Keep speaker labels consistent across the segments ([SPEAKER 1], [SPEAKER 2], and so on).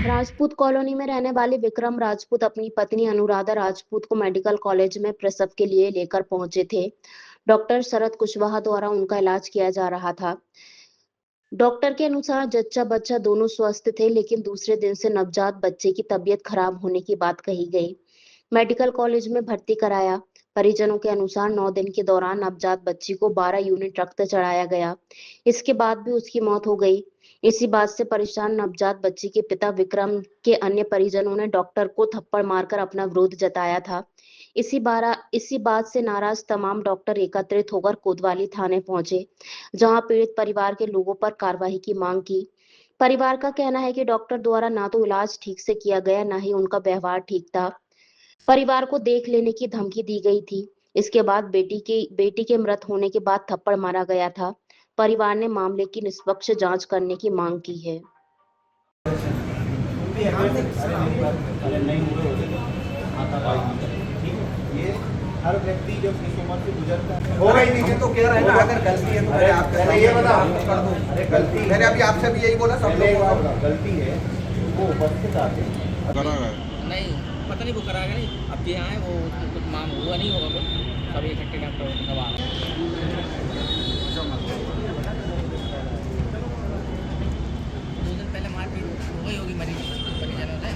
[SPEAKER 1] Rajput colony में रहने वाले विक्रम राजपूत अपनी पत्नी अनुराधा राजपूत को मेडिकल कॉलेज में प्रसव के लिए लेकर पहुंचे थे। डॉक्टर शरद कुशवाहा द्वारा उनका इलाज किया जा रहा था। डॉक्टर के अनुसार जच्चा बच्चा दोनों स्वस्थ थे, लेकिन दूसरे दिन से नवजात बच्चे की तबीयत खराब होने की बात कही गई। मेडिकल कॉलेज में भर्ती कराया। परिजनों के अनुसार 9 दिन के दौरान नवजात बच्ची को 12 यूनिट रक्त चढ़ाया गया। इसके बाद भी उसकी मौत हो गई। इसी बात से परेशान नवजात बच्ची के पिता विक्रम के अन्य परिजनों ने डॉक्टर को थप्पड़ मारकर अपना विरोध जताया था। इसी बात से नाराज तमाम डॉक्टर एकत्रित होकर कोतवाली थाने पहुंचे, जहां पीड़ित परिवार के लोगों पर कार्रवाई की मांग की। परिवार का कहना है कि डॉक्टर द्वारा ना तो इलाज ठीक से किया गया, ना ही उनका व्यवहार ठीक था। परिवार को देख लेने की धमकी दी गई थी। इसके बाद बेटी के मृत होने के बाद थप्पड़ मारा गया था। परिवार ने मामले की निष्पक्ष जांच करने की मांग की है।
[SPEAKER 2] ये हर व्यक्ति जब इस उम्र से गुजरता है
[SPEAKER 3] होगा ही नहीं तो कह रहे हैं ना, अगर गलती है तो मैंने आपसे
[SPEAKER 2] ये बता
[SPEAKER 3] कर दूं।
[SPEAKER 2] अरे गलती
[SPEAKER 3] मैंने अभी आपसे भी यही बोला, सब लोगों को
[SPEAKER 2] गलती है वो उपस्थित आते
[SPEAKER 4] नहीं पता नहीं वो कराएगा नहीं। अब ये आए वो कुछ माम हुआ नहीं होगा कुछ, सब इकट्ठे डॉक्टर दवा दो दिन पहले मारपीट हो गई होगी मरीज परिजनों से।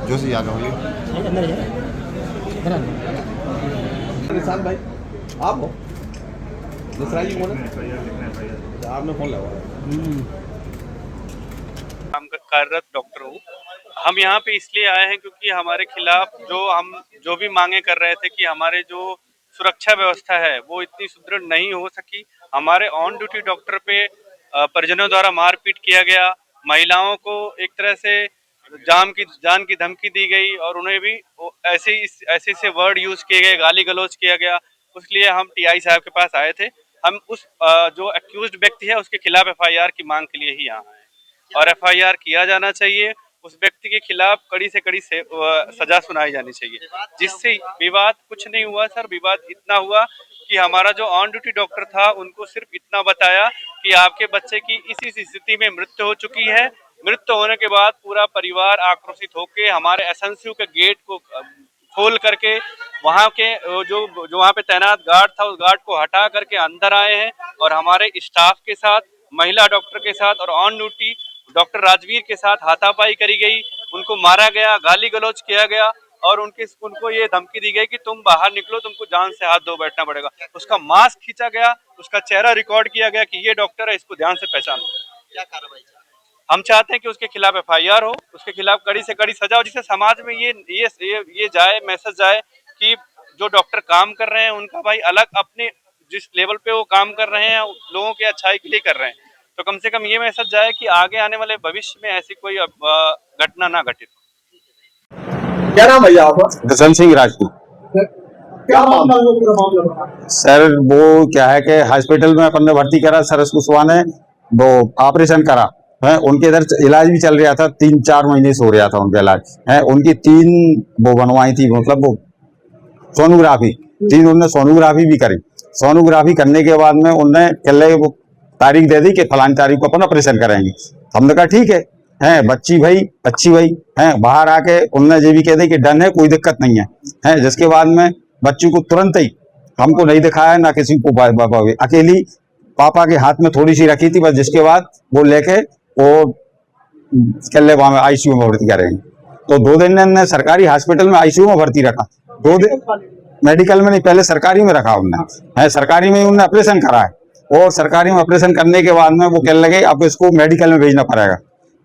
[SPEAKER 5] जो सी याद होगी
[SPEAKER 3] निशान भाई आप हो, दूसरा जी बोले आपने फोन लगाया।
[SPEAKER 6] काम कार्यरत डॉक्टर हूँ। हम यहाँ पे इसलिए आए हैं क्योंकि हमारे खिलाफ जो भी मांगे कर रहे थे कि हमारे जो सुरक्षा व्यवस्था है वो इतनी सुदृढ़ नहीं हो सकी। हमारे ऑन ड्यूटी डॉक्टर पे परिजनों द्वारा मारपीट किया गया। महिलाओं को एक तरह से जान की धमकी दी गई और उन्हें भी ऐसे वर्ड यूज किए गए, गाली गलौज किया गया। उसलिए हम टीआई साहब के पास आए थे। हम उस जो एक्यूज्ड व्यक्ति है उसके खिलाफ एफआईआर की मांग के लिए ही यहाँ आए और एफआईआर किया जाना चाहिए। उस व्यक्ति के खिलाफ कड़ी से कड़ी सजा सुनाई जानी चाहिए। जिससे विवाद कुछ नहीं हुआ सर, विवाद इतना हुआ कि हमारा जो ऑन ड्यूटी डॉक्टर था उनको सिर्फ इतना बताया कि आपके बच्चे की इसी स्थिति में मृत्यु हो चुकी है। मृत्यु होने के बाद पूरा परिवार आक्रोशित होकर हमारे एसएनसीयू के गेट को खोल करके वहाँ के जो वहाँ पे तैनात गार्ड था उस गार्ड को हटा करके अंदर आए हैं और हमारे स्टाफ के साथ, महिला डॉक्टर के साथ और ऑन ड्यूटी डॉक्टर राजवीर के साथ हाथापाई करी गई। उनको मारा गया, गाली गलौज किया गया और उनको ये धमकी दी गई कि तुम बाहर निकलो, तुमको जान से हाथ धो बैठना पड़ेगा। उसका मास्क खींचा गया, उसका चेहरा रिकॉर्ड किया गया कि ये डॉक्टर है, इसको ध्यान से पहचानो।
[SPEAKER 3] क्या कार्रवाई
[SPEAKER 6] हम चाहते हैं कि उसके खिलाफ एफआईआर हो, उसके खिलाफ कड़ी से कड़ी सजा हो, जिससे समाज में ये जाए, मैसेज जाए कि जो डॉक्टर काम कर रहे हैं उनका भाई अलग, अपने जिस लेवल पे वो काम कर रहे हैं लोगों के अच्छाई के लिए कर रहे हैं, तो कम से कम ये मैसेज जाए कि आगे आने वाले भविष्य में ऐसी कोई घटना ना घटित।
[SPEAKER 3] क्या नाम भैया आपका?
[SPEAKER 5] दशन सिंह राजपूत।
[SPEAKER 3] क्या मामला है, वो पूरा मामला बताएं।
[SPEAKER 5] सर वो क्या है कि हॉस्पिटल में अपन ने भर्ती करा, सरस कुशवाहा ने वो ऑपरेशन करा है। उनके इधर इलाज भी चल रहा था, 3-4 महीने से हो रहा था उनका इलाज है। उनकी 3 वो बनवाई थी, मतलब वो सोनोग्राफी 3 उन्होंने सोनोग्राफी भी करी। सोनोग्राफी करने के बाद में उनने कल वो तारीख दे दी कि फलानी तारीख को अपन ऑपरेशन करेंगे। हमने कहा ठीक है बच्ची भाई अच्छी भाई है। बाहर आके उनने ये भी कह दी कि डन है, कोई दिक्कत नहीं है। जिसके बाद में बच्ची को तुरंत ही हमको नहीं दिखाया, ना किसी को, अकेली पापा के हाथ में थोड़ी सी रखी थी बस। जिसके बाद वो लेके वो कल वहां आईसीयू में भर्ती करेंगे। तो 2 दिन सरकारी हॉस्पिटल में आईसीयू में भर्ती रखा, 2 दिन मेडिकल में नहीं, पहले सरकारी में रखा उनने। सरकारी में उन्होंने ऑपरेशन करा है और सरकारी में ऑपरेशन करने के बाद में वो कहने लगे अब इसको मेडिकल में भेजना पड़ेगा।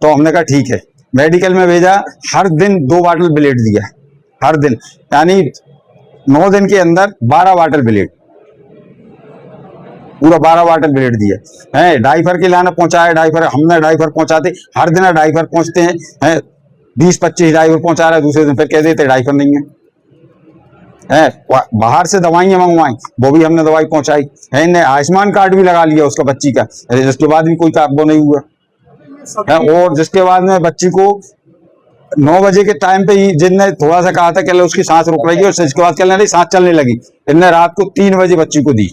[SPEAKER 5] तो हमने कहा ठीक है, मेडिकल में भेजा। हर दिन 2 बॉटल ब्लेड दिया, हर दिन, यानी 9 दिन के अंदर 12 बॉटल ब्लेड, पूरा 12 बॉटल ब्लेड दिया है। डाइफर के लाना पहुंचाया, डाइफर हमने डाइफर पहुंचाते, हर दिन डाइफर पहुंचते हैं 20-25 डाइफर पहुंचा रहे, दूसरे दिन फिर कह देते डाइफर नहीं है। बाहर से दवाइयां मंगवाई, वो भी हमने दवाई पहुंचाई है। इन्हें आयुष्मान कार्ड भी लगा लिया उसका बच्ची का, जिसके बाद भी कोई वो नहीं हुआ है। और जिसके बाद में बच्ची को 9 बजे के टाइम पे ही जिनने थोड़ा सा कहा था कि उसकी सांस रुक रही है, और इसके बाद कहने लगी सांस चलने लगी, इनने रात को 3 बजे बच्ची को दी।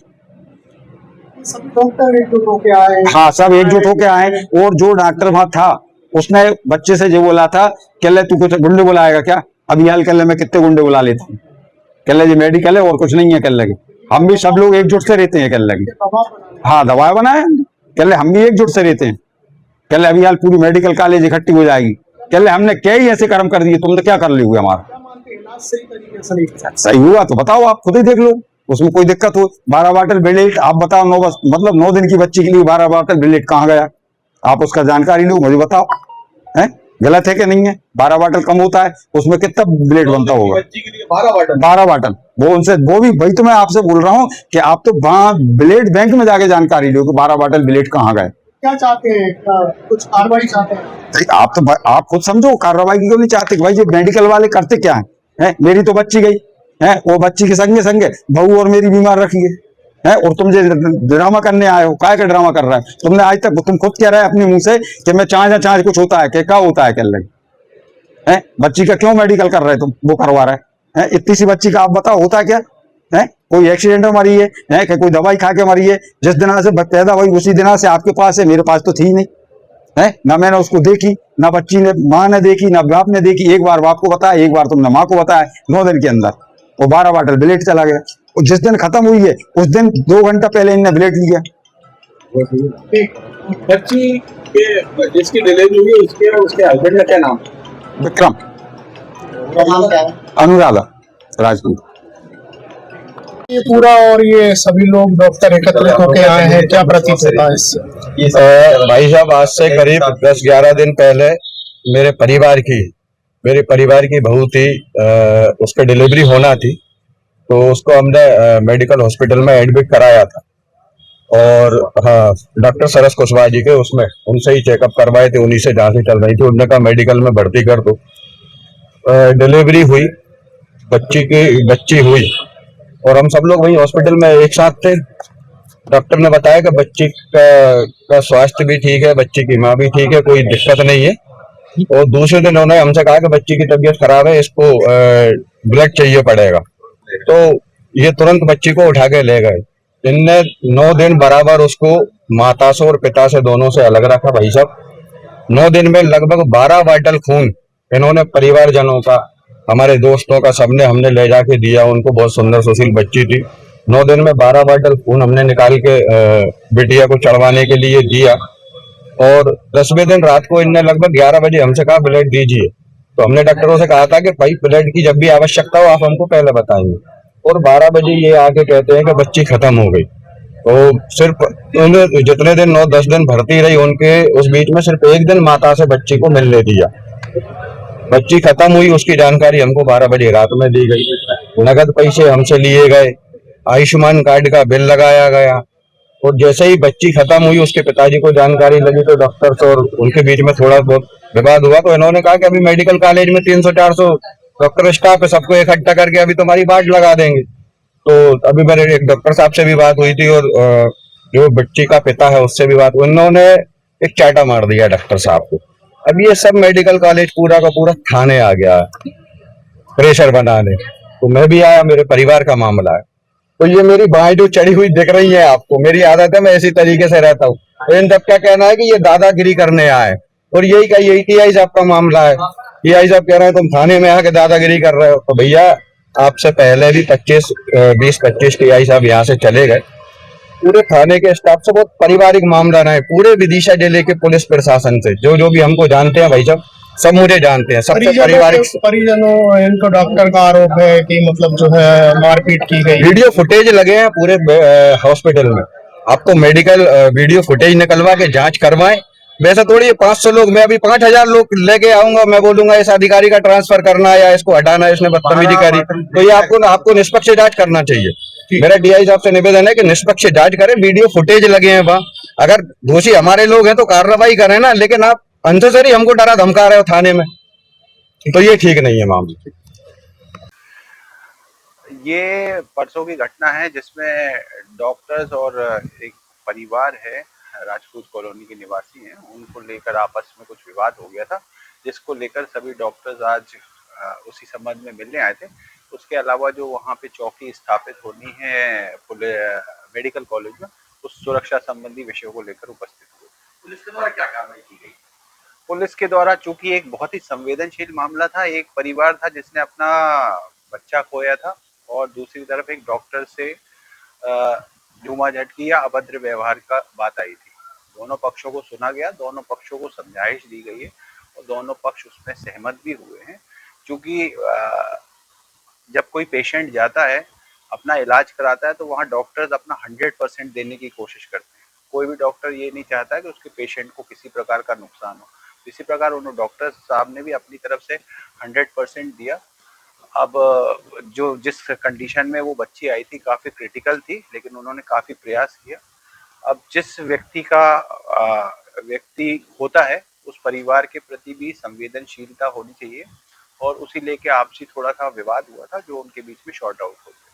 [SPEAKER 3] सब डॉक्टर एकजुट होके आए।
[SPEAKER 5] हाँ, सब एकजुट होके आए। और जो डॉक्टर वहां था उसने बच्चे से जो बोला था, कह ले तू कुछ गुंडे बुलाएगा क्या? अभी हाल कह ले मैं कितने गुंडे बुला लेता हूँ, कह ले जी मेडिकल है और कुछ नहीं है, कह लगे हम भी सब लोग एकजुट से रहते हैं, कह लगे हाँ दबाव बनाए, कह ले हम भी एकजुट से रहते हैं, कह ले अभी हाल पूरी मेडिकल कॉलेज इकट्ठी हो जाएगी, कह ले हमने क्या ही ऐसे कर्म कर दिए, तुम तो क्या कर लोगे हमारा? सही हुआ तो बताओ, आप खुद ही देख लो, उसमें कोई दिक्कत हो? 12 बॉटल ब्लेड आप बताओ, 9 मतलब 9 दिन की बच्ची के लिए 12 बॉटल ब्लेड कहाँ गया? आप उसका जानकारी लो, मुझे बताओ, है गलत है कि नहीं है? 12 बॉटल कम होता है, उसमें कितना ब्लेड बनता होगा?
[SPEAKER 3] बच्ची के लिए 12 बॉटल।
[SPEAKER 5] 12 बॉटल वो उनसे, वो भी वही तो मैं आपसे बोल रहा हूँ कि आप तो वहां ब्लेड बैंक में जाके जानकारी लो कि 12 बॉटल ब्लेड कहाँ गए।
[SPEAKER 3] क्या चाहते हैं? कुछ कार्रवाई चाहते हैं?
[SPEAKER 5] आप खुद समझो, कार्रवाई क्यों नहीं चाहते? भाई ये मेडिकल वाले करते क्या है? मेरी तो बच्ची गई है, वो बच्ची के संगे संगे बहू और मेरी बीमार रखी है, और तुम जो ड्रामा करने आए हो, काय का ड्रामा कर रहा है? तुमने आज तक, तुम खुद कह रहे हैं अपने मुंह से कि मैं चाहे कुछ होता है, क्या होता है, कह लगे है? बच्ची का क्यों मेडिकल कर रहे तुम, वो करवा रहे हैं? इतनी सी बच्ची का आप बताओ होता है क्या है? कोई एक्सीडेंट में मरी है कि कोई दवाई खा के मरी है? जिस दिन से पैदा हुई उसी दिन से आपके पास है, मेरे पास तो थी नहीं है ना, मैंने उसको देखी ना, बच्ची ने माँ ने देखी ना बाप ने देखी, एक बार बाप को बताया, एक बार तुमने माँ को बताया, 9 दिन के अंदर वो 12 बॉटल ब्लेड चला गया। और जिस दिन खत्म हुई है उस दिन 2 घंटा पहले इनने ब्लेड लिया।
[SPEAKER 3] बच्ची के जिसकी डिलीवरी हुई उसके उसके हस्बैंड का क्या नाम?
[SPEAKER 5] विक्रम,
[SPEAKER 3] नाम क्या है?
[SPEAKER 5] अनुराधा राजपूत।
[SPEAKER 3] ये पूरा और ये सभी लोग डॉक्टर एकत्रित होके आए हैं, क्या प्रतीत होता है इससे?
[SPEAKER 7] भाई साहब, आज से करीब 10-11 दिन पहले मेरे परिवार की बहू थी, उसके डिलीवरी होना थी, तो उसको हमने मेडिकल हॉस्पिटल में एडमिट कराया था। और हाँ, डॉक्टर सरस कुशवाहा जी के उसमें उनसे ही चेकअप करवाए थे, उन्हीं से जांचें चल रही थी, उन्होंने कहा मेडिकल में भर्ती कर दो। डिलीवरी हुई, बच्ची हुई, और हम सब लोग वही हॉस्पिटल में एक साथ थे। डॉक्टर ने बताया कि बच्ची का स्वास्थ्य भी ठीक है, बच्ची की माँ भी ठीक है, कोई दिक्कत नहीं है। और दूसरे दिन उन्होंने हमसे कहा कि बच्ची की तबीयत खराब है, इसको ब्लड चाहिए पड़ेगा। तो ये तुरंत बच्ची को उठा के ले गए। इनने 9 दिन बराबर उसको माता से और पिता से दोनों से अलग रखा। भाई साहब, 9 दिन में लगभग 12 बॉटल खून इन्होंने परिवारजनों का, हमारे दोस्तों का, सबने हमने ले जाके दिया उनको। बहुत सुंदर सुशील बच्ची थी। 9 दिन में 12 बॉटल खून हमने निकाल के बिटिया को चढ़वाने के लिए दिया। और 10वें दिन रात को इनने लगभग 11 बजे हमसे कहा ब्लड दीजिए। तो हमने डॉक्टरों से कहा था कि भाई ब्लड की जब भी आवश्यकता हो आप हमको पहले बताएंगे। और 12 बजे ये आके कहते हैं कि बच्ची खत्म हो गई। तो सिर्फ उन्हें जितने दिन 9-10 दिन भर्ती रही, उनके उस बीच में सिर्फ एक दिन माता से बच्ची को मिलने दिया। बच्ची खत्म हुई, उसकी जानकारी हमको 12 बजे रात में दी गई। नगद पैसे हमसे लिए गए, आयुष्मान कार्ड का बिल लगाया गया। और जैसे ही बच्ची खत्म हुई उसके पिताजी को जानकारी लगी तो डॉक्टर्स और उनके बीच में थोड़ा बहुत विवाद हुआ। तो इन्होंने कहा कि अभी मेडिकल कॉलेज में 300-400 डॉक्टर स्टाफ है, सबको इकट्ठा करके अभी तुम्हारी बाट लगा देंगे। तो अभी मेरे एक डॉक्टर साहब से भी बात हुई थी और जो बच्ची का पिता है उससे भी बात, उन्होंने एक चाटा मार दिया डॉक्टर साहब को। अब ये सब मेडिकल कॉलेज पूरा का पूरा थाने आ गया प्रेशर बनाने। तो मैं भी आया, मेरे परिवार का मामला है। तो ये मेरी बाहें जो चढ़ी हुई दिख रही है आपको, मेरी आदत है, मैं इसी तरीके से रहता हूँ। इन सब क्या कहना है कि ये दादागिरी करने आए, और यही का यही टीआई साहब का मामला है। टीआई साहब कह रहे हैं तुम थाने में आके दादागिरी कर रहे हो। तो भैया, आपसे पहले भी 20-25 टीआई साहब यहाँ से चले गए। पूरे थाने के स्टाफ से बहुत पारिवारिक मामला रहा है, पूरे विदिशा जिले के पुलिस प्रशासन से जो भी हमको जानते हैं भाई साहब, सब मुझे जानते हैं, सबसे पारिवारिक।
[SPEAKER 3] परिजनों इनको डॉक्टर का आरोप है कि मतलब जो है मारपीट की गई।
[SPEAKER 7] वीडियो फुटेज लगे हैं पूरे हॉस्पिटल में, आपको मेडिकल वीडियो फुटेज निकलवा के जांच करवाएं। वैसे थोड़ी 500 लोग, मैं अभी 5000 लोग लेके आऊंगा, मैं बोलूंगा इस अधिकारी का ट्रांसफर करना है या इसको हटाना है, इसने बदतमीजी करी, तो ये आपको निष्पक्ष जांच करना चाहिए। मेरा डीआई साहब से निवेदन है कि निष्पक्ष जांच करें। वीडियो फुटेज लगे हैं वहां, अगर दोषी हमारे लोग हैं तो कार्रवाई करें ना, लेकिन आप अननेसेसरी हमको डरा धमका रहे हो थाने में, तो ये ठीक नहीं है मामला।
[SPEAKER 8] ये परसों की घटना है जिसमें डॉक्टर्स और एक परिवार है, राजपूत कॉलोनी के निवासी हैं, उनको लेकर आपस में कुछ विवाद हो गया था, जिसको लेकर सभी डॉक्टर्स आज उसी संबंध में मिलने आए थे। उसके अलावा जो वहाँ पे चौकी स्थापित होनी है मेडिकल कॉलेज में, उस सुरक्षा संबंधी विषयों को लेकर उपस्थित हुए।
[SPEAKER 2] पुलिस के द्वारा क्या कार्रवाई की गई?
[SPEAKER 8] पुलिस के द्वारा, चूंकि एक बहुत ही संवेदनशील मामला था, एक परिवार था जिसने अपना बच्चा खोया था और दूसरी तरफ एक डॉक्टर से झूमाझटकी या अभद्र व्यवहार का बात आई थी। दोनों पक्षों को सुना गया, दोनों पक्षों को समझाइश दी गई है और दोनों पक्ष उसमें सहमत भी हुए हैं। क्योंकि जब कोई पेशेंट जाता है, अपना इलाज कराता है, तो वहाँ डॉक्टर्स अपना 100% देने की कोशिश करते हैं। कोई भी डॉक्टर ये नहीं चाहता कि उसके पेशेंट को किसी प्रकार का नुकसान हो। इसी प्रकार उन डॉक्टर साहब ने भी अपनी तरफ से 100% दिया। अब जो जिस कंडीशन में वो बच्ची आई थी काफ़ी क्रिटिकल थी, लेकिन उन्होंने काफ़ी प्रयास किया। अब जिस व्यक्ति होता है, उस परिवार के प्रति भी संवेदनशीलता होनी चाहिए और उसी लेके आपसी थोड़ा सा विवाद हुआ था, जो उनके बीच में शॉर्ट आउट हो गया।